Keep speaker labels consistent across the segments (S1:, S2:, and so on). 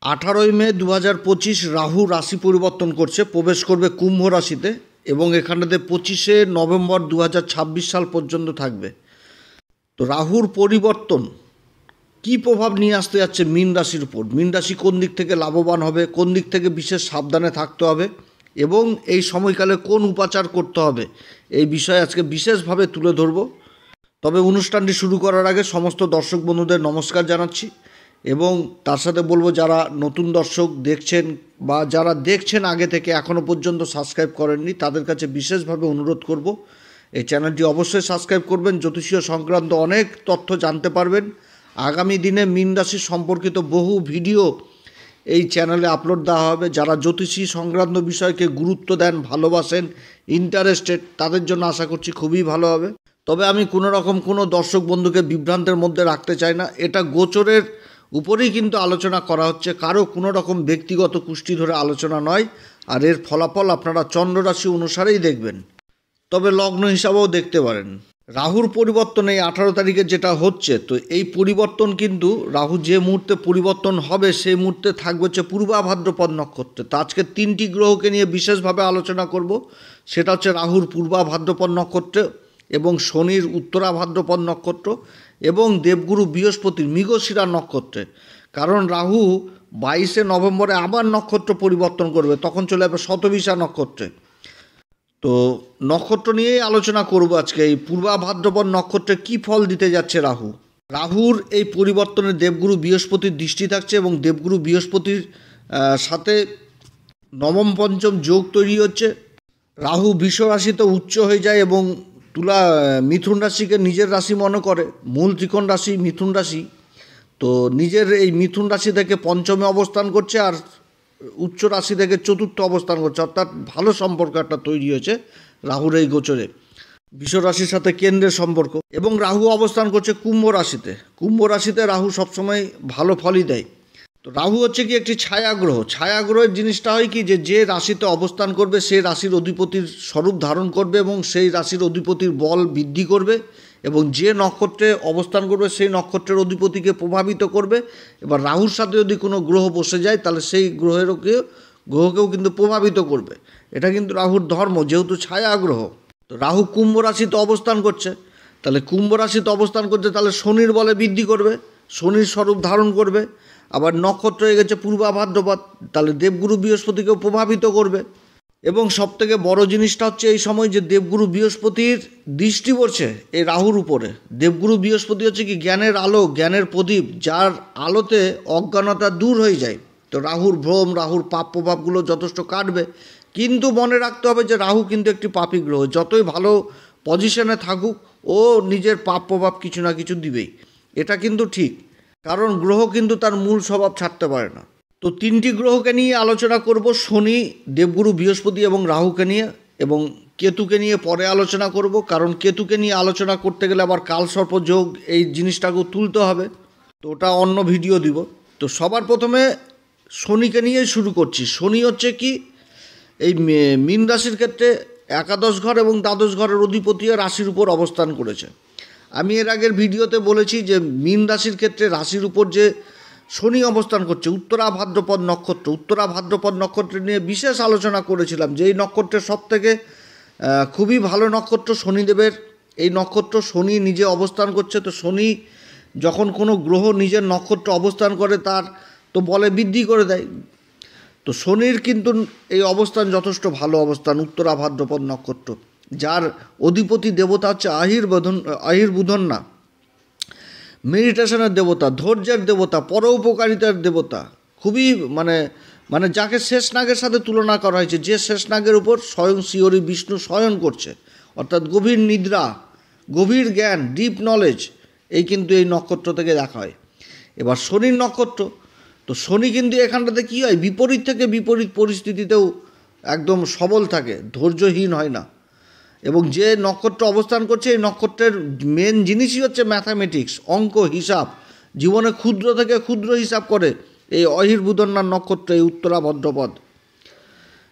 S1: 18 মে 2025 রাহু রাশি পরিবর্তন করছে, প্রবেশ করবে কুম্ভ রাশিতে এবং এখানেতে 25 নভেম্বর 2026 সাল পর্যন্ত থাকবে। তো রাহুর পরিবর্তন কি প্রভাব নিয়ে আসতে যাচ্ছে মীন রাশির উপর, মীন রাশি কোন দিক থেকে লাভবান হবে, কোন দিক থেকে বিশেষ সাবধানে থাকতে হবে এবং এই সময়কালে কোন উপাচার করতে হবে, এই বিষয়ে আজকে বিশেষভাবে তুলে ধরব। তবে অনুষ্ঠানটি শুরু করার আগে সমস্ত দর্শক বন্ধুদের নমস্কার জানাচ্ছি এবং তার সাথে বলবো যারা নতুন দর্শক দেখছেন বা যারা দেখছেন আগে থেকে এখনও পর্যন্ত সাবস্ক্রাইব করেননি তাদের কাছে বিশেষভাবে অনুরোধ করব এই চ্যানেলটি অবশ্যই সাবস্ক্রাইব করবেন। জ্যোতিষীয় সংক্রান্ত অনেক তথ্য জানতে পারবেন। আগামী দিনে মীন রাশি সম্পর্কিত বহু ভিডিও এই চ্যানেলে আপলোড দেওয়া হবে। যারা জ্যোতিষী সংক্রান্ত বিষয়কে গুরুত্ব দেন, ভালোবাসেন, ইন্টারেস্টেড, তাদের জন্য আশা করছি খুবই ভালো হবে। তবে আমি কোনো রকম কোনো দর্শক বন্ধুকে বিভ্রান্তের মধ্যে রাখতে চাই না। এটা গোচরের উপরেই কিন্তু আলোচনা করা হচ্ছে, কারো কোনো রকম ব্যক্তিগত কুষ্টি ধরে আলোচনা নয়। আর এর ফলাফল আপনারা চন্দ্ররাশি অনুসারেই দেখবেন, তবে লগ্ন হিসাবেও দেখতে পারেন। রাহুর পরিবর্তন এই 18 তারিখে যেটা হচ্ছে, তো এই পরিবর্তন কিন্তু রাহু যে মুহূর্তে পরিবর্তন হবে সেই মুহূর্তে থাকবে হচ্ছে পূর্বা ভাদ্রপদ নক্ষত্রে। তো আজকে 3টি গ্রহকে নিয়ে বিশেষভাবে আলোচনা করব। সেটা হচ্ছে রাহুর পূর্বা ভাদ্রপদ নক্ষত্রে এবং শনির উত্তরা ভাদ্রপদ নক্ষত্র এবং দেবগুরু বৃহস্পতির মৃগশিরা নক্ষত্রে। কারণ রাহু 22 নভেম্বরে আবার নক্ষত্র পরিবর্তন করবে, তখন চলে যাবে শতবিশা নক্ষত্রে। তো নক্ষত্র নিয়েই আলোচনা করব আজকে। এই পূর্বা ভাদ্রপদ নক্ষত্রে কী ফল দিতে যাচ্ছে রাহু। রাহুর এই পরিবর্তনে দেবগুরু বৃহস্পতির দৃষ্টি থাকছে এবং দেবগুরু বৃহস্পতির সাথে নবম পঞ্চম যোগ তৈরি হচ্ছে। রাহু বৃষ রাশিতে উচ্চ হয়ে যায় এবং মিথুন রাশিকে নিজের রাশি মনে করে। মূল ত্রিকোণ রাশি মিথুন রাশি, তো নিজের এই মিথুন রাশি থেকে পঞ্চমে অবস্থান করছে আর উচ্চ রাশি থেকে চতুর্থ অবস্থান করছে, অর্থাৎ ভালো সম্পর্ক একটা তৈরি হয়েছে রাহুর এই গোচরে। বৃষ রাশির সাথে কেন্দ্রের সম্পর্ক। এবং রাহু অবস্থান করছে কুম্ভ রাশিতে। কুম্ভ রাশিতে রাহু সবসময় ভালো ফলই দেয়। তো রাহু হচ্ছে কি একটি ছায়াগ্রহ। ছায়াগ্রহের জিনিসটা হয় কি, যে রাশিতে অবস্থান করবে সেই রাশির অধিপতির স্বরূপ ধারণ করবে এবং সেই রাশির অধিপতির বল বৃদ্ধি করবে এবং যে নক্ষত্রে অবস্থান করবে সেই নক্ষত্রের অধিপতিকে প্রভাবিত করবে। এবার রাহুর সাথে যদি কোনো গ্রহ বসে যায় তাহলে সেই গ্রহকেও কিন্তু প্রভাবিত করবে। এটা কিন্তু রাহুর ধর্ম, যেহেতু ছায়াগ্রহ। তো রাহু কুম্ভ রাশিতে অবস্থান করছে, তাহলে কুম্ভ রাশিতে অবস্থান করছে তাহলে শনির বলে বৃদ্ধি করবে, শনির স্বরূপ ধারণ করবে। আবার নক্ষত্র হয়ে গেছে পূর্বা ভাদ্রপদ, তাহলে দেবগুরু বৃহস্পতিকেও প্রভাবিত করবে। এবং সবথেকে বড় জিনিসটা হচ্ছে এই সময় যে দেবগুরু বৃহস্পতির দৃষ্টি পড়ছে এই রাহুর উপরে। দেবগুরু বৃহস্পতি হচ্ছে কি জ্ঞানের আলো, জ্ঞানের প্রদীপ, যার আলোতে অজ্ঞানতা দূর হয়ে যায়। তো রাহুর ভ্রম, রাহুর পাপ প্রভাবগুলো যথেষ্ট কাটবে। কিন্তু মনে রাখতে হবে যে রাহু কিন্তু একটি পাপী গ্রহ। যতই ভালো পজিশনে থাকুক ও নিজের পাপ প্রভাব কিছু না কিছু দিবেই, এটা কিন্তু ঠিক। কারণ গ্রহ কিন্তু তার মূল স্বভাব ছাড়তে পারে না। তো 3টি গ্রহকে নিয়ে আলোচনা করব, শনি, দেবগুরু বৃহস্পতি এবং রাহুকে নিয়ে, এবং কেতুকে নিয়ে পরে আলোচনা করব। কারণ কেতুকে নিয়ে আলোচনা করতে গেলে আবার কালসর্প যোগ এই জিনিসটাকেও তুলতে হবে, তো ওটা অন্য ভিডিও দিব। তো সবার প্রথমে শনিকে নিয়েই শুরু করছি। শনি হচ্ছে কি এই মীন রাশির ক্ষেত্রে একাদশ ঘর এবং দ্বাদশ ঘরের অধিপতি রাশির উপর অবস্থান করেছে। আমি এর আগের ভিডিওতে বলেছি যে মীন রাশির ক্ষেত্রে রাশির উপর যে শনি অবস্থান করছে উত্তরা ভাদ্রপদ নক্ষত্র, উত্তরা ভাদ্রপদ নক্ষত্র নিয়ে বিশেষ আলোচনা করেছিলাম যে এই নক্ষত্রের সবথেকে খুবই ভালো নক্ষত্র শনিদেবের এই নক্ষত্র। শনি নিজে অবস্থান করছে, তো শনি যখন কোনো গ্রহ নিজের নক্ষত্র অবস্থান করে তার তো বলে বৃদ্ধি করে দেয়। তো শনির কিন্তু এই অবস্থান যথেষ্ট ভালো অবস্থান, উত্তরা ভাদ্রপদ নক্ষত্র, যার অধিপতি দেবতা হচ্ছে আহিরবুধন্না, মেডিটেশনের দেবতা, ধৈর্যের দেবতা, পরোপকারিতার দেবতা। খুবই মানে যাকে শেষনাগের সাথে তুলনা করা হয়েছে, যে শেষনাগের উপর স্বয়ং শ্রীহরি বিষ্ণু শয়ন করছে, অর্থাৎ গভীর নিদ্রা, গভীর জ্ঞান, ডিপ নলেজ, এই কিন্তু এই নক্ষত্র থেকে দেখা হয়। এবার শনির নক্ষত্র, তো শনি কিন্তু এখানটাতে কী হয়, বিপরীত থেকে বিপরীত পরিস্থিতিতেও একদম সবল থাকে, ধৈর্যহীন হয় না। এবং যে নক্ষত্র অবস্থান করছে এই নক্ষত্রের মেন জিনিসই হচ্ছে ম্যাথামেটিক্স, অঙ্ক, হিসাব। জীবনে ক্ষুদ্র থেকে ক্ষুদ্র হিসাব করে এই অহির্বুদন্নার নক্ষত্র, এই উত্তরা ভাদ্রপদ।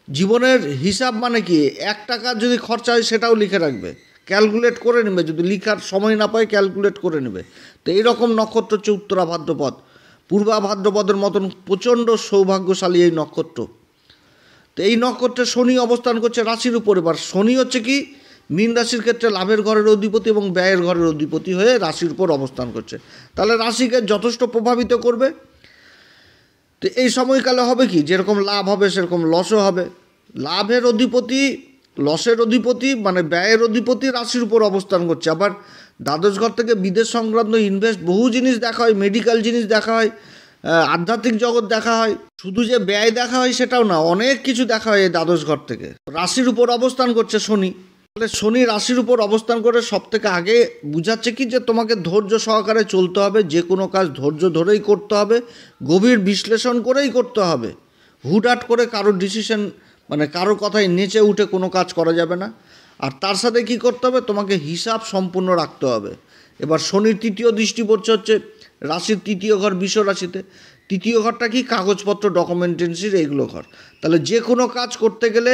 S1: জীবনের হিসাব মানে কি, 1 টাকা যদি খরচা হয় সেটাও লিখে রাখবে, ক্যালকুলেট করে নেবে, যদি লিখার সময় না পায় ক্যালকুলেট করে নেবে। তো এইরকম নক্ষত্র হচ্ছে উত্তরা ভাদ্রপদ। পূর্বা ভাদ্রপদের মতন প্রচণ্ড সৌভাগ্যশালী এই নক্ষত্র। তো এই নক্ষত্রে শনি অবস্থান করছে রাশির উপর। এবার শনি হচ্ছে কি মীন রাশির ক্ষেত্রে লাভের ঘরের অধিপতি এবং ব্যয়ের ঘরের অধিপতি হয়ে রাশির উপর অবস্থান করছে, তাহলে রাশিকে যথেষ্ট প্রভাবিত করবে। তো এই সময়কালে হবে কি, যেরকম লাভ হবে সেরকম লসও হবে। লাভের অধিপতি লসের অধিপতি মানে ব্যয়ের অধিপতি রাশির উপর অবস্থান করছে। আবার দ্বাদশ ঘর থেকে বিদেশ সংক্রান্ত ইনভেস্ট বহু জিনিস দেখা হয়, মেডিকেল জিনিস দেখা হয়, আধ্যাত্মিক জগৎ দেখা হয়, শুধু যে ব্যয় দেখা হয় সেটাও না, অনেক কিছু দেখা হয় এই দ্বাদশ ঘর থেকে। রাশির উপর অবস্থান করছে শনি, তাহলে শনি রাশির উপর অবস্থান করে সব থেকে আগে বুঝাচ্ছে কি যে তোমাকে ধৈর্য সহকারে চলতে হবে, যে কোনো কাজ ধৈর্য ধরেই করতে হবে, গভীর বিশ্লেষণ করেই করতে হবে। হুটহাট করে কারোর ডিসিশন মানে কারোর কথায় নেচে উঠে কোনো কাজ করা যাবে না। আর তার সাথে কি করতে হবে, তোমাকে হিসাব সম্পূর্ণ রাখতে হবে। এবার শনির তৃতীয় দৃষ্টি পড়ছে হচ্ছে রাশির তৃতীয় ঘর বৃষ রাশিতে। তৃতীয় ঘরটা কি কাগজপত্র ডকুমেন্টেন্সির এইগুলো ঘর। তাহলে যে কোনো কাজ করতে গেলে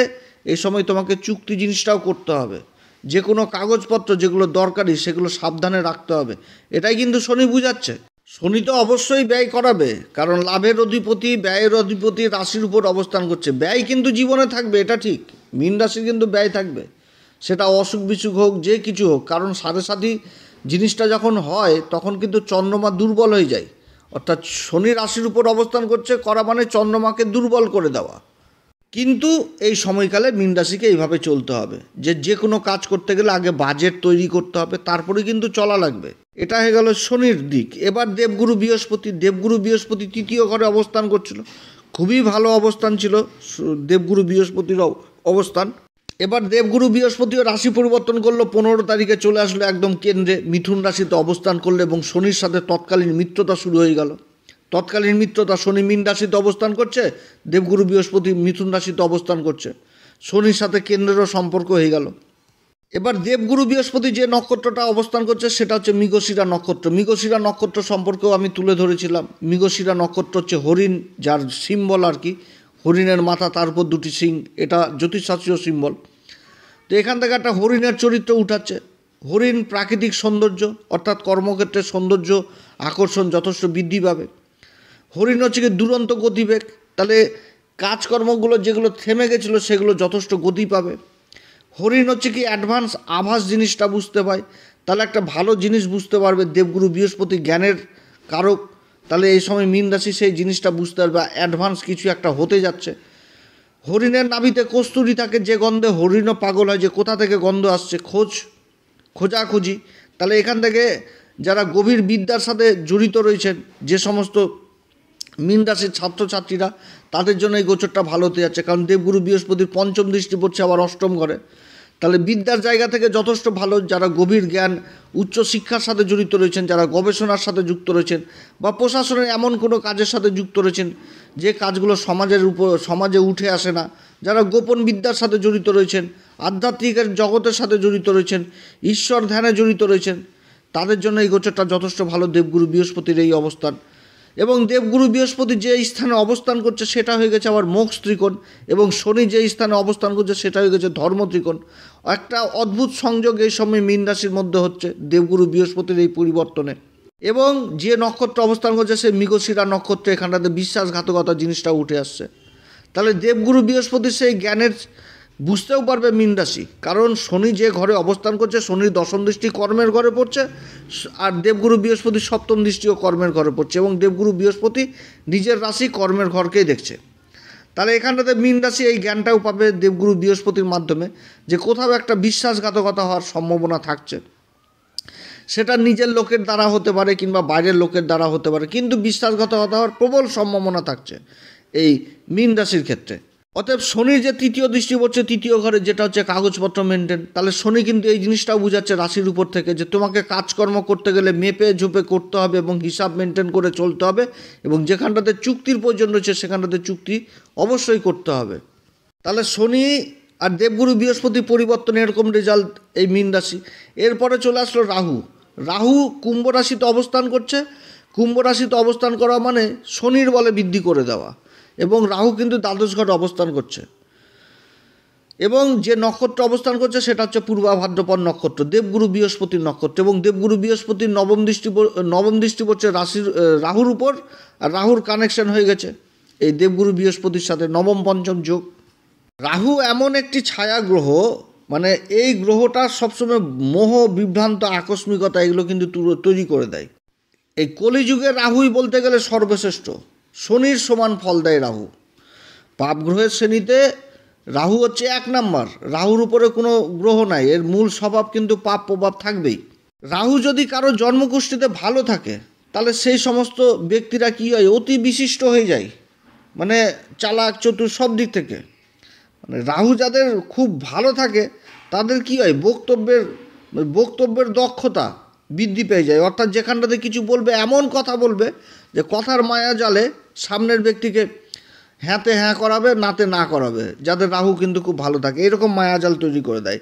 S1: এই সময় তোমাকে চুক্তি জিনিসটাও করতে হবে, যে কোনো কাগজপত্র যেগুলো দরকারি সেগুলো সাবধানে রাখতে হবে। এটাই কিন্তু শনি বুঝাচ্ছে। শনি তো অবশ্যই ব্যয় করাবে, কারণ লাভের অধিপতি ব্যয়ের অধিপতি রাশির উপর অবস্থান করছে। ব্যয় কিন্তু জীবনে থাকবে, এটা ঠিক, মীন রাশির কিন্তু ব্যয় থাকবে, সেটা অসুখ বিসুখ হোক যে কিছু হোক। কারণ সাড়ে সাথী জিনিসটা যখন হয় তখন কিন্তু চন্দ্রমা দুর্বল হয়ে যায়, অর্থাৎ শনি রাশির উপর অবস্থান করছে করা মানে চন্দ্রমাকে দুর্বল করে দেওয়া। কিন্তু এই সময়কালে মীন রাশিকে এইভাবে চলতে হবে যে কোনো কাজ করতে গেলে আগে বাজেট তৈরি করতে হবে, তারপরে কিন্তু চলা লাগবে। এটা হয়ে গেল শনির দিক। এবার দেবগুরু বৃহস্পতি তৃতীয় ঘরে অবস্থান করছিল, খুবই ভালো অবস্থান ছিল দেবগুরু বৃহস্পতির অবস্থান। এবার দেবগুরু বৃহস্পতিও রাশি পরিবর্তন করলো, 15 তারিখে চলে আসলো একদম কেন্দ্রে, মিথুন রাশিতে অবস্থান করলো এবং শনির সাথে তৎকালীন মিত্রতা শুরু হয়ে গেল। তৎকালীন মিত্রতা, শনি মীন রাশিতে অবস্থান করছে, দেবগুরু বৃহস্পতি মিথুন রাশিতে অবস্থান করছে, শনির সাথে কেন্দ্রেরও সম্পর্ক হয়ে গেল। এবার দেবগুরু বৃহস্পতি যে নক্ষত্রটা অবস্থান করছে সেটা হচ্ছে মৃগশিরা নক্ষত্র। মৃগশিরা নক্ষত্র সম্পর্কেও আমি তুলে ধরেছিলাম। মৃগশিরা নক্ষত্র হচ্ছে হরিণ, যার সিম্বল আর কি, হরিণের মাথা, তার উপর দুটি সিং, এটা জ্যোতিষশাস্ত্রীয় সিম্বল। তো এখান থেকে একটা হরিণের চরিত্র উঠাচ্ছে। হরিণ প্রাকৃতিক সৌন্দর্য, অর্থাৎ কর্মক্ষেত্রে সৌন্দর্য আকর্ষণ যথেষ্ট বৃদ্ধি পাবে। হরিণ হচ্ছে কি দুরন্ত গতিবেগ, তাহলে কাজকর্মগুলো যেগুলো থেমে গেছিলো সেগুলো যথেষ্ট গতি পাবে। হরিণ হচ্ছে কি অ্যাডভান্স আভাস জিনিসটা বুঝতে পায়, তাহলে একটা ভালো জিনিস বুঝতে পারবে। দেবগুরু বৃহস্পতি জ্ঞানের কারক, তাহলে এই সময় মীন রাশি সেই জিনিসটা বুঝতে পারবে অ্যাডভান্স কিছু একটা হতে যাচ্ছে। হরিণের নাভিতে কস্তুরী থাকে, যে গন্ধে হরিণও পাগল হয় যে কোথা থেকে গন্ধ আসছে, খোঁজাখুঁজি। তাহলে এখান থেকে যারা গভীর বিদ্যার সাথে জড়িত রয়েছেন, যে সমস্ত মীন রাশির ছাত্রছাত্রীরা, তাদের জন্য এই গোচরটা ভালো হতে যাচ্ছে, কারণ দেবগুরু বৃহস্পতির পঞ্চম দৃষ্টি পড়ছে আবার অষ্টম ঘরে। তাহলে বিদ্যার জায়গা থেকে যথেষ্ট ভালো। যারা গভীর জ্ঞান উচ্চশিক্ষার সাথে জড়িত রয়েছেন, যারা গবেষণার সাথে যুক্ত রয়েছেন বা প্রশাসনের এমন কোনো কাজের সাথে যুক্ত রয়েছেন যে কাজগুলো সমাজে উঠে আসে না, যারা গোপন বিদ্যার সাথে জড়িত রয়েছেন, আধ্যাত্মিকের জগতের সাথে জড়িত রয়েছেন, ঈশ্বর ধ্যানে জড়িত রয়েছেন, তাদের জন্য এই গোচরটা যথেষ্ট ভালো, দেবগুরু বৃহস্পতির এই অবস্থান। এবং দেবগুরু বৃহস্পতি যে স্থানে অবস্থান করছে সেটা হয়ে গেছে আবার মোক্ষ ত্রিকোণ, এবং শনি যে স্থানে অবস্থান করছে সেটা হয়ে গেছে ধর্ম ত্রিকোণ। একটা অদ্ভুত সংযোগ এই সময় মীন রাশির মধ্যে হচ্ছে দেবগুরু বৃহস্পতির এই পরিবর্তনে। এবং যে নক্ষত্র অবস্থান করছে সে মৃগশিরা নক্ষত্র, এখানটাতে বিশ্বাসঘাতকতা জিনিসটা উঠে আসছে। তাহলে দেবগুরু বৃহস্পতি সেই জ্ঞানের বুঝতেও পারবে মীন রাশি, কারণ শনি যে ঘরে অবস্থান করছে, শনির দশম দৃষ্টি কর্মের ঘরে পড়ছে, আর দেবগুরু বৃহস্পতির সপ্তম দৃষ্টিও কর্মের ঘরে পড়ছে, এবং দেবগুরু বৃহস্পতি নিজের রাশি কর্মের ঘরকেই দেখছে। তাহলে এখানটাতে মীন রাশি এই জ্ঞানটাও পাবে দেবগুরু বৃহস্পতির মাধ্যমে, যে কোথাও একটা বিশ্বাসঘাতকতা হওয়ার সম্ভাবনা থাকছে। সেটা নিজের লোকের দ্বারা হতে পারে কিংবা বাইরের লোকের দ্বারা হতে পারে, কিন্তু বিশ্বাসঘাতকতা হওয়ার প্রবল সম্ভাবনা থাকছে এই মীন রাশির ক্ষেত্রে। অতএব শনির যে তৃতীয় দৃষ্টি পড়ছে তৃতীয় ঘরে, যেটা হচ্ছে কাগজপত্র মেনটেন, তাহলে শনি কিন্তু এই জিনিসটাও বুঝাচ্ছে রাশির উপর থেকে যে তোমাকে কাজকর্ম করতে গেলে মেপে ঝুপে করতে হবে এবং হিসাব মেনটেন করে চলতে হবে, এবং যেখানটাতে চুক্তির প্রয়োজন রয়েছে সেখানটাতে চুক্তি অবশ্যই করতে হবে। তাহলে শনি আর দেবগুরু বৃহস্পতি পরিবর্তন, এরকম রেজাল্ট এই মীন রাশি। এরপরে চলে আসলো রাহু কুম্ভ রাশিতে অবস্থান করছে। কুম্ভ রাশিতে অবস্থান করা মানে শনির বলে বৃদ্ধি করে দেওয়া, এবং রাহু কিন্তু দ্বাদশ ঘরে অবস্থান করছে। এবং যে নক্ষত্র অবস্থান করছে সেটা হচ্ছে পূর্বা ভাদ্রপদ নক্ষত্র, দেবগুরু বৃহস্পতির নক্ষত্র, এবং দেবগুরু বৃহস্পতির নবম দৃষ্টি পড়ছে রাহুর উপর, আর রাহুর কানেকশন হয়ে গেছে এই দেবগুরু বৃহস্পতির সাথে, নবম পঞ্চম যোগ। রাহু এমন একটি ছায়া গ্রহ, মানে এই গ্রহটা সবসময় মোহ, বিভ্রান্ত, আকস্মিকতা এগুলো কিন্তু তৈরি করে দেয়। এই কলিযুগে রাহুই বলতে গেলে সর্বশ্রেষ্ঠ, শনির সমান ফল দেয় রাহু। পাপ গ্রহের শ্রেণীতে রাহু হচ্ছে 1 নাম্বার, রাহুর উপরে কোনো গ্রহ নাই, এর মূল স্বভাব কিন্তু পাপ প্রভাব থাকবেই। রাহু যদি কারো জন্মকুষ্ঠিতে ভালো থাকে তাহলে সেই সমস্ত ব্যক্তিরা কী হয়, অতি বিশিষ্ট হয়ে যায়, মানে চালাক চতুর সব দিক থেকে। মানে রাহু যাদের খুব ভালো থাকে তাদের কী হয়, বক্তব্যের দক্ষতা বৃদ্ধি পেয়ে যায়, অর্থাৎ যেখানটাতে কিছু বলবে এমন কথা বলবে যে কথার মায়া জালে সামনের ব্যক্তিকে হ্যাঁতে হ্যাঁ করাবে, নাতে না করাবে, যাদের রাহু কিন্তু খুব ভালো থাকে, এরকম মায়াজাল তৈরি করে দেয়।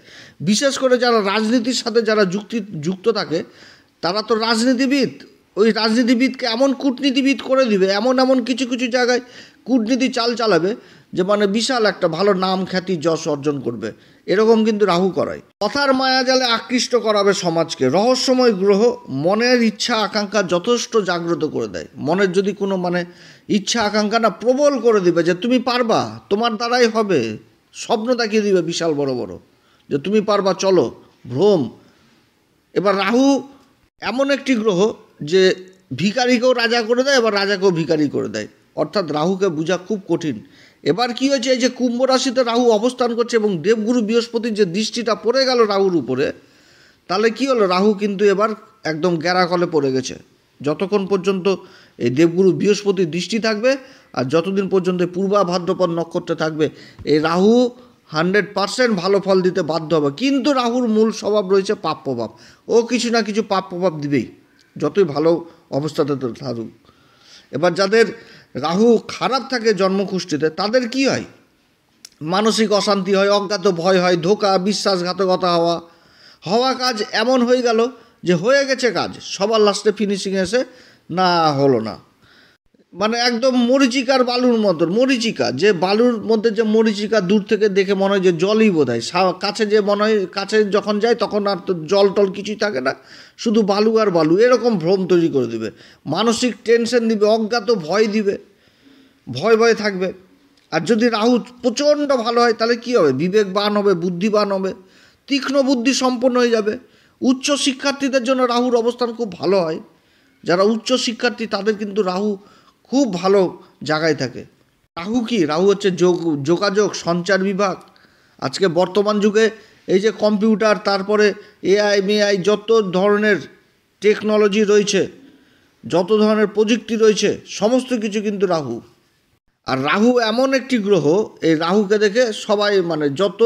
S1: বিশেষ করে যারা রাজনীতির সাথে যারা যুক্ত থাকে তারা তো রাজনীতিবিদ, ওই রাজনীতিবিদকে এমন কূটনীতিবিদ করে দিবে, এমন কিছু জায়গায় কূটনীতি চাল চালাবে যে মানে বিশাল একটা ভালো নাম খ্যাতি যশ অর্জন করবে, এরকম কিন্তু রাহু করায়। কথার মায়াজালে আকৃষ্ট করাবে সমাজকে। রহস্যময় গ্রহ মনের ইচ্ছা আকাঙ্ক্ষা যথেষ্ট জাগ্রত করে দেয়। মনের যদি কোনো মানে ইচ্ছা আকাঙ্ক্ষা না প্রবল করে দিবে যে তুমি পারবা, তোমার দ্বারাই হবে, স্বপ্ন দেখিয়ে দিবে বিশাল বড় বড় যে তুমি পারবা, চলো, ভ্রম। এবার রাহু এমন একটি গ্রহ যে ভিখারিকেও রাজা করে দেয়, এবার রাজাকেও ভিখারি করে দেয়, অর্থাৎ রাহুকে বোঝা খুব কঠিন। এবার কি হয়েছে, এই যে কুম্ভ রাশিতে রাহু অবস্থান করছে এবং দেবগুরু বৃহস্পতির যে দৃষ্টিটা পড়ে গেল রাহুর উপরে, তাহলে কি হলো, রাহু কিন্তু এবার একদম গ্যারাকলে পড়ে গেছে। যতক্ষণ পর্যন্ত এই দেবগুরু বৃহস্পতির দৃষ্টি থাকবে আর যতদিন পর্যন্ত পূর্বা ভাদ্রপদ নক্ষত্রে থাকবে, এই রাহু 100% ভালো ফল দিতে বাধ্য হবে। কিন্তু রাহুর মূল স্বভাব রয়েছে পাপ প্রভাব, ও কিছু না কিছু পাপ প্রভাব দিবেই, যতই ভালো অবস্থাতে থাকুক। এবার যাদের রাহু খারাপ থাকে জন্মকুষ্ঠিতে তাদের কি হয়, মানসিক অশান্তি হয়, অজ্ঞাত ভয় হয়, ধোঁকা, বিশ্বাসঘাতকতা হওয়া কাজ এমন হয়ে গেল যে হয়ে গেছে কাজ, সবার লাস্টে ফিনিশিংয়ে এসে না হলো না, মানে একদম মরিচিকার বালুর মতন, মরিচিকা যে বালুর মধ্যে যে মরিচিকা দূর থেকে দেখে মনে হয় যে জলই বোধ হয়, কাছে যে মনে হয়, কাছে যখন যায় তখন আর তো জল টল কিছুই থাকে না, শুধু বালু আর বালু, এরকম ভ্রম তৈরি করে দিবে, মানসিক টেনশন দিবে, অজ্ঞাত ভয় দিবে, ভয় থাকবে। আর যদি রাহু প্রচণ্ড ভালো হয় তাহলে কী হবে, বিবেকবান হবে, বুদ্ধিবান হবে, তীক্ষ্ণ বুদ্ধি সম্পন্ন হয়ে যাবে। উচ্চ শিক্ষার্থীদের জন্য রাহুর অবস্থান খুব ভালো হয়, যারা উচ্চ শিক্ষার্থী তাদের কিন্তু রাহু খুব ভালো জায়গায় থাকে। রাহু কি, রাহু হচ্ছে যোগাযোগ, সঞ্চার বিভাগ। আজকে বর্তমান যুগে এই যে কম্পিউটার, তারপরে এআই যত ধরনের টেকনোলজি রয়েছে, যত ধরনের প্রযুক্তি রয়েছে, সমস্ত কিছু কিন্তু রাহু। আর রাহু এমন একটি গ্রহ, এই রাহুকে দেখে সবাই মানে যত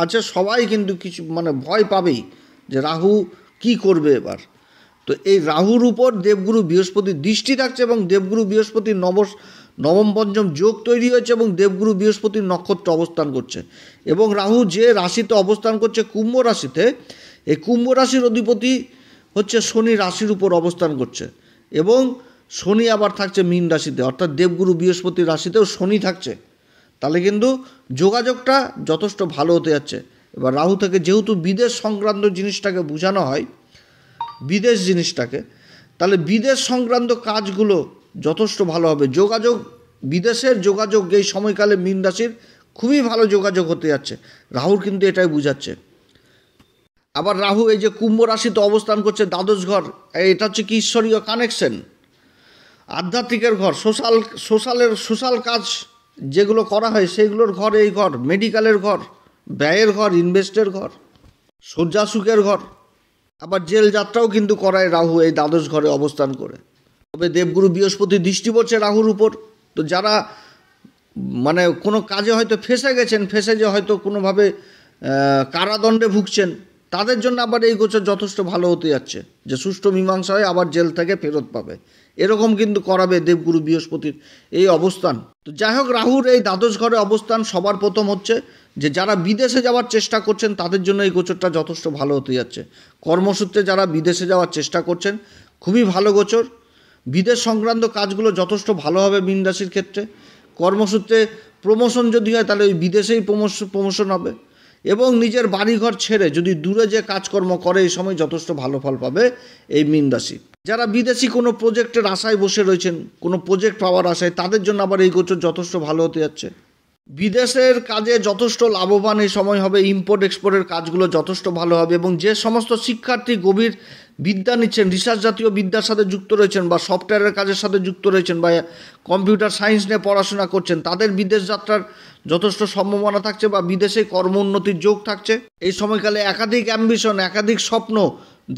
S1: আছে সবাই কিন্তু কিছু মানে ভয় পাবেই যে রাহু কি করবে এবার। তো এই রাহুর উপর দেবগুরু বৃহস্পতির দৃষ্টি থাকছে এবং দেবগুরু বৃহস্পতির নবম পঞ্চম যোগ তৈরি হয়েছে এবং দেবগুরু বৃহস্পতির নক্ষত্র অবস্থান করছে। এবং রাহু যে রাশিতে অবস্থান করছে কুম্ভ রাশিতে, এই কুম্ভ রাশির অধিপতি হচ্ছে শনি রাশির উপর অবস্থান করছে, এবং শনি আবার থাকছে মীন রাশিতে, অর্থাৎ দেবগুরু বৃহস্পতির রাশিতেও শনি থাকছে, তাহলে কিন্তু যোগাযোগটা যথেষ্ট ভালো হতে যাচ্ছে। এবার রাহু থেকে যেহেতু বিদেশ সংক্রান্ত জিনিসটাকে বোঝানো হয়, বিদেশ জিনিসটাকে, তাহলে বিদেশ সংক্রান্ত কাজগুলো যথেষ্ট ভালো হবে। যোগাযোগ, বিদেশের যোগাযোগ এই সময়কালে মীন রাশির খুবই ভালো যোগাযোগ হতে যাচ্ছে, রাহুর কিন্তু এটাই বোঝাচ্ছে। আবার রাহু এই যে কুম্ভ রাশিতে অবস্থান করছে, দ্বাদশ ঘর, এটা হচ্ছে কি ঈশ্বরীয় কানেকশন, আধ্যাত্মিকের ঘর, সোশ্যাল কাজ যেগুলো করা হয় সেগুলোর ঘর, এই ঘর, মেডিকেলের ঘর, ব্যয়ের ঘর, ইনভেস্টের ঘর, শয্যাসুখের ঘর। আবার জেল যাত্রাও কিন্তু করায় রাহু এই দ্বাদশ ঘরে অবস্থান করে। তবে দেবগুরু বৃহস্পতি দৃষ্টি পড়ছে রাহুর উপর, তো যারা মানে কোনো কাজে হয়তো ফেসে যে হয়তো কোনোভাবে কারাদণ্ডে ভুগছেন, তাদের জন্য আবার এই গোচর যথেষ্ট ভালো হতে যাচ্ছে, যে সুষ্ঠু মীমাংসা হয়ে আবার জেল থেকে ফেরত পাবে, এরকম কিন্তু করাবে দেবগুরু বৃহস্পতির এই অবস্থান। তো যাই হোক, রাহুর এই দ্বাদশ ঘরে অবস্থান সবার প্রথম হচ্ছে যে যারা বিদেশে যাওয়ার চেষ্টা করছেন তাদের জন্য এই গোচরটা যথেষ্ট ভালো হতে যাচ্ছে। কর্মসূত্রে যারা বিদেশে যাওয়ার চেষ্টা করছেন খুবই ভালো গোচর, বিদেশ সংক্রান্ত কাজগুলো যথেষ্ট ভালো হবে মীন রাশির ক্ষেত্রে। কর্মসূত্রে প্রমোশন যদি হয় তাহলে ওই বিদেশেই প্রমোশন হবে, এবং নিজের বাড়িঘর ছেড়ে যদি দূরে যে কাজকর্ম করে এই সময় যথেষ্ট ভালো ফল পাবে এই মীন রাশি। যারা বিদেশি কোনো প্রজেক্টের আশায় বসে রয়েছেন, কোনো প্রজেক্ট পাওয়ার আশায়, তাদের জন্য আবার এই গোচর যথেষ্ট ভালো হতে যাচ্ছে। বিদেশের কাজে যথেষ্ট লাভবান এই সময় হবে, ইম্পোর্ট এক্সপোর্টের কাজগুলো যথেষ্ট ভালো হবে, এবং যে সমস্ত শিক্ষার্থী গভীর বিদ্যা নিচ্ছেন, রিসার্চ জাতীয় বিদ্যার সাথে যুক্ত রয়েছেন, বা সফটওয়্যারের কাজের সাথে যুক্ত রয়েছেন, বা কম্পিউটার সায়েন্স নিয়ে পড়াশোনা করছেন, তাদের বিদেশ যাত্রার যথেষ্ট সম্ভাবনা থাকছে, বা বিদেশে কর্ম উন্নতির যোগ থাকছে। এই সময়কালে একাধিক অ্যাম্বিশন, একাধিক স্বপ্ন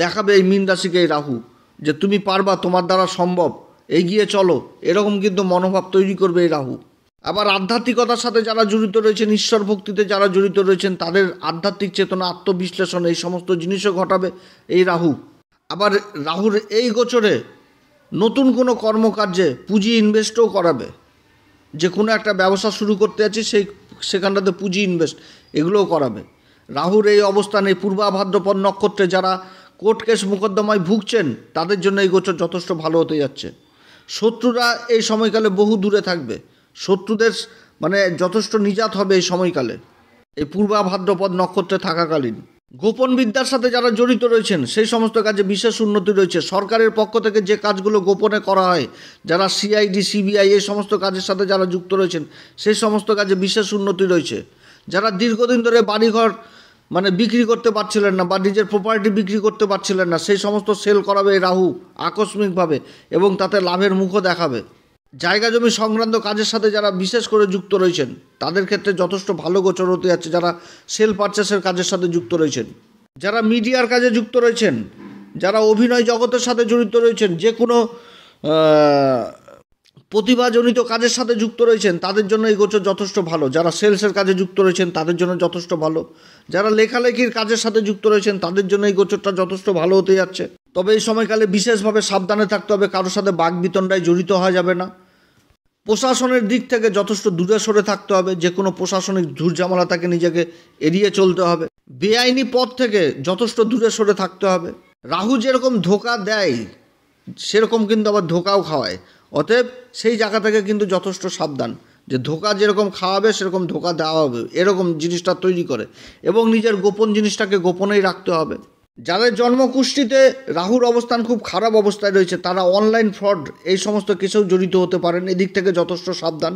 S1: দেখাবে এই মীন রাশিকে এই রাহু, যে তুমি পারবা, তোমার দ্বারা সম্ভব, এগিয়ে চলো, এরকম কিন্তু মনোভাব তৈরি করবে এই রাহু। আবার আধ্যাত্মিকতার সাথে যারা জড়িত রয়েছেন, ঈশ্বর ভক্তিতে যারা জড়িত রয়েছেন, তাদের আধ্যাত্মিক চেতনা, আত্মবিশ্লেষণ, এই সমস্ত জিনিসও ঘটাবে এই রাহু। আবার রাহুর এই গোচরে নতুন কোনো কর্মকার্যে পুঁজি ইনভেস্টও করাবে, যে কোনো একটা ব্যবসা শুরু করতে যাচ্ছি সেখানটাতে পুঁজি ইনভেস্ট এগুলোও করাবে। রাহুর এই অবস্থানে পূর্বা ভাদ্রপদ নক্ষত্রে যারা কোর্ট কেস মোকদ্দমায় ভুগছেন, তাদের জন্য এই গোচর যথেষ্ট ভালো হতে যাচ্ছে। শত্রুরা এই সময়কালে বহু দূরে থাকবে, শত্রুদের মানে যথেষ্ট নিজাত হবে এই সময়কালে, এই পূর্বা ভাদ্রপদ নক্ষত্রে থাকাকালীন। গোপন বিদ্যার সাথে যারা জড়িত রয়েছেন সেই সমস্ত কাজে বিশেষ উন্নতি রয়েছে। সরকারের পক্ষ থেকে যে কাজগুলো গোপনে করা হয়, যারা সিআইডি, সিবিআই এই সমস্ত কাজের সাথে যারা যুক্ত রয়েছেন, সেই সমস্ত কাজে বিশেষ উন্নতি রয়েছে। যারা দীর্ঘদিন ধরে বাড়িঘর মানে বিক্রি করতে পারছিলেন না, বা নিজের প্রপার্টি বিক্রি করতে পারছিলেন না, সেই সমস্ত সেল করাবে এই রাহু আকস্মিকভাবে, এবং তাতে লাভের মুখও দেখাবে। জায়গা জমি সংক্রান্ত কাজের সাথে যারা বিশেষ করে যুক্ত রয়েছেন, তাদের ক্ষেত্রে যথেষ্ট ভালো গোচর হতে যাচ্ছে। যারা সেল পারচেসের কাজের সাথে যুক্ত রয়েছেন, যারা মিডিয়ার কাজে যুক্ত রয়েছেন, যারা অভিনয় জগতের সাথে জড়িত রয়েছেন, যে কোনো প্রতিভাজনিত কাজের সাথে যুক্ত রয়েছেন, তাদের জন্য এই গোচর যথেষ্ট ভালো। যারা সেলসের কাজে যুক্ত রয়েছেন, তাদের জন্য যথেষ্ট ভালো। যারা লেখালেখির কাজের সাথে যুক্ত রয়েছেন, তাদের জন্য এই গোচরটা যথেষ্ট ভালো হতে যাচ্ছে। তবে এই সময়কালে বিশেষভাবে সাবধানে থাকতে হবে, কারোর সাথে বাকবিতণ্ডায় জড়িত হওয়া যাবে না। প্রশাসনের দিক থেকে যথেষ্ট দূরে সরে থাকতে হবে, যে কোনো প্রশাসনিক ঝুটঝামেলা থেকে নিজেকে এড়িয়ে চলতে হবে। বেআইনি পথ থেকে যথেষ্ট দূরে সরে থাকতে হবে। রাহু যেরকম ধোঁকা দেয়, সেরকম কিন্তু আবার ধোঁকাও খাওয়ায়, অতএব সেই জায়গা থেকে কিন্তু যথেষ্ট সাবধান, যে ধোঁকা যেরকম খাওয়াবে সেরকম ধোঁকা দেওয়া হবে, এরকম জিনিসটা তৈরি করে, এবং নিজের গোপন জিনিসটাকে গোপনেই রাখতে হবে। যাদের জন্মকুষ্ঠিতে রাহুর অবস্থান খুব খারাপ অবস্থায় রয়েছে, তারা অনলাইন ফ্রড এই সমস্ত কেসেও জড়িত হতে পারেন, এদিক থেকে যথেষ্ট সাবধান।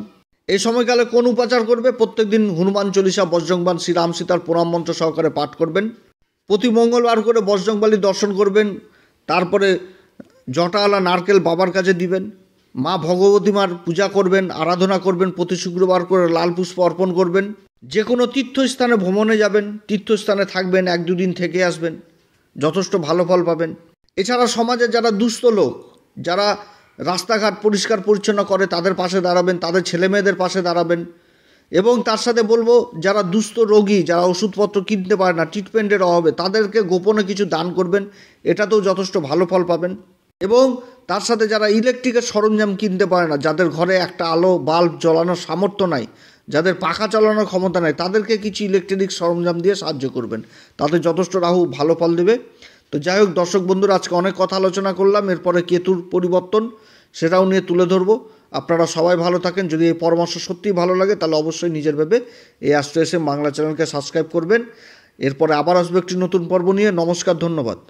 S1: এই সময়কালে কোন উপাচার করবে? প্রত্যেক দিন হনুমান চল্লিশা, বজরংবান, শ্রীরাম সীতার প্রণাম মন্ত্র সহকারে পাঠ করবেন। প্রতি মঙ্গলবার করে বজরংবলী দর্শন করবেন, তারপরে জটাওয়ালা নারকেল বাবার কাছে দিবেন। মা ভগবতী মার পূজা করবেন, আরাধনা করবেন। প্রতি শুক্রবার করে লাল পুষ্প অর্পণ করবেন। যে কোনো তীর্থস্থানে ভ্রমণে যাবেন, তীর্থস্থানে থাকবেন, 1-2 দিন থেকে আসবেন, যথেষ্ট ভালো ফল পাবেন। এছাড়া সমাজে যারা দুস্থ লোক, যারা রাস্তাঘাট পরিষ্কার পরিচ্ছন্ন করে, তাদের পাশে দাঁড়াবেন, তাদের ছেলেমেয়েদের পাশে দাঁড়াবেন। এবং তার সাথে বলবো, যারা দুস্থ রোগী, যারা ওষুধপত্র কিনতে পারে না, ট্রিটমেন্টের অভাবে, তাদেরকে গোপনে কিছু দান করবেন, এটাতেও যথেষ্ট ভালো ফল পাবেন। এবং তার সাথে যারা ইলেকট্রিকের সরঞ্জাম কিনতে পারে না, যাদের ঘরে একটা আলো বাল্ব জ্বালানোর সামর্থ্য নাই, যাদের পাখা চালানোর ক্ষমতা নাই, তাদেরকে কিছু ইলেকট্রিক সরঞ্জাম দিয়ে সাহায্য করবেন, তাতে যথেষ্ট রাহু ভালো ফল দেবে। তো যাই হোক দর্শক বন্ধুরা, আজকে অনেক কথা আলোচনা করলাম, এরপরে কেতুর পরিবর্তন সেটাও নিয়ে তুলে ধরবো। আপনারা সবাই ভালো থাকেন। যদি এই পরামর্শ সত্যিই ভালো লাগে, তাহলে অবশ্যই নিজের ভেবে এই অ্যাস্ট্রো এসএম বাংলা চ্যানেলকে সাবস্ক্রাইব করবেন। এরপরে আবার আসবে একটি নতুন পর্ব নিয়ে। নমস্কার, ধন্যবাদ।